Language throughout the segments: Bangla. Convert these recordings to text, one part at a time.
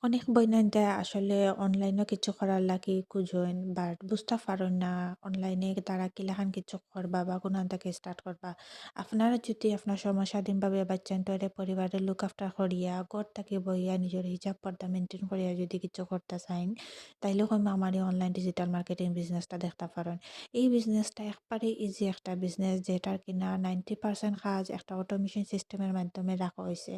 অনেক বইনাইতে আসলে অনলাইনও কিছু করার লাগি খুঁজুন বাট বুঝতে পারেন না অনলাইনে তারা কিলাখান কিছু করবা বা কোন থেকে স্টার্ট করবা। আপনারা যদি আপনার সময় স্বাধীনভাবে বাচ্চান তৈরি পরিবারের লুক আফটার করিয়া ঘর থেকে বইয়া নিজের হিসাব পর্দা মেনটেন করিয়া যদি কিছু করতে চাইন তাইলে কইম আমার এই অনলাইন ডিজিটাল মার্কেটিং বিজনেসটা দেখতে পারেন। এই বিজনেসটা একবারে ইজি একটা বিজনেস যেটার কিনা 90% কাজ একটা অটোমেশন সিস্টেমের মাধ্যমে রাখা হয়েছে।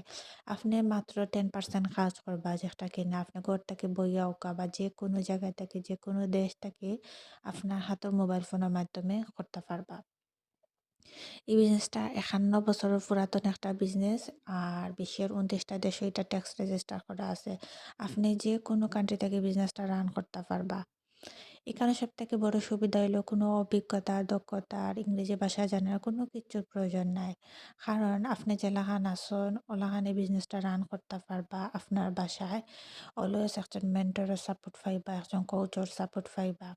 আপনি মাত্র 10% কাজ করবা যেটা কিনা আপনি ঘর থেকে বইয়া ওকা বা যে কোনো জায়গা থেকে যে কোনো দেশ থেকে আপনার হাতের মোবাইল ফোনের মাধ্যমে করতে পারবা। এই বিজনেসটা 51 বছরের পুরাতন একটা বিজনেস। আর বিশ্বের 29টা দেশে এটা ট্যাক্স রেজিস্টার করা আছে। আপনি যে কোনো কান্ট্রি থেকে বিজনেসটা রান করতে পারবা। এখানে সবথেকে বড় সুবিধা হইলো কোনো অভিজ্ঞতা, দক্ষতা আর ইংরেজি ভাষা জানার কোনো কিছুর প্রয়োজন নাই। কারণ আপনি জেলাখান আছেন, ওলাখানে বিজনেসটা রান করতে পারবা আপনার বাসায়। অলওয়েজ একজন মেন্টরের সাপোর্ট পাইবা, একজন কোচের সাপোর্ট পাইবা।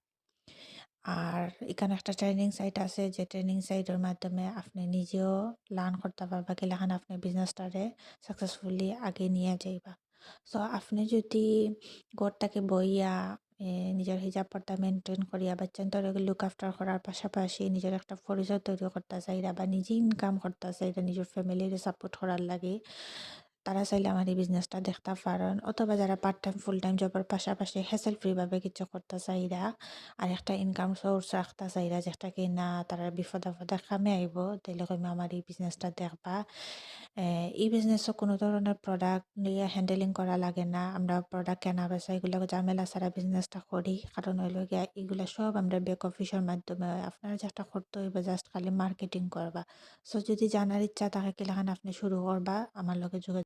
আর এখানে একটা ট্রেনিং সাইট আছে যে ট্রেনিং সাইটের মাধ্যমে আপনি নিজেও লার্ন করতে পারবা কিলাখান আপনি বিজনেসটারে সাকসেসফুলি আগে নিয়ে যাইবা। সো আপনি যদি ঘরটাকে বইয়া নিজের হিজাব পর্দা মেনটেন করিয়া বাচ্চান্তরে লুক আফটার করার পাশাপাশি নিজের একটা পরিচয় তৈরি করতে চাইরা বা নিজে ইনকাম করতে চাইরা নিজের ফ্যামিলির সাপোর্ট করার লাগে তারা চাইলে আমার এই বিজনেসটা দেখতে পারেন। অথবা যারা পার্ট টাইম ফুল টাইম জবের পাশাপাশি হ্যাসেল ফ্রি ভাবে কিছু করতে চাইরা আর একটা ইনকাম সোর্স রাখতে চাইরা যেটা কি না তারা বিপদ আপদে কামে আইব তাইলে কইমা আমার এই বিজনেসটা দেখবা। এই বিজনেসে কোনো ধরনের প্রোডাক্ট নিয়ে হ্যান্ডেলিং করা লাগে না। আমরা প্রোডাক্ট কেনা বেচা এগুলো ঝামেলা ছাড়া বিজনেসটা করি। কারণ হইলো গিয়া এগুলা সব আমরা ব্যাক অফিসের মাধ্যমে হয়। আপনারা যেটা করতে হইবে জাস্ট খালি মার্কেটিং করবা। সো যদি জানার ইচ্ছা থাকে কিলাখান আপনি শুরু করবা আমার লগে যোগাযোগ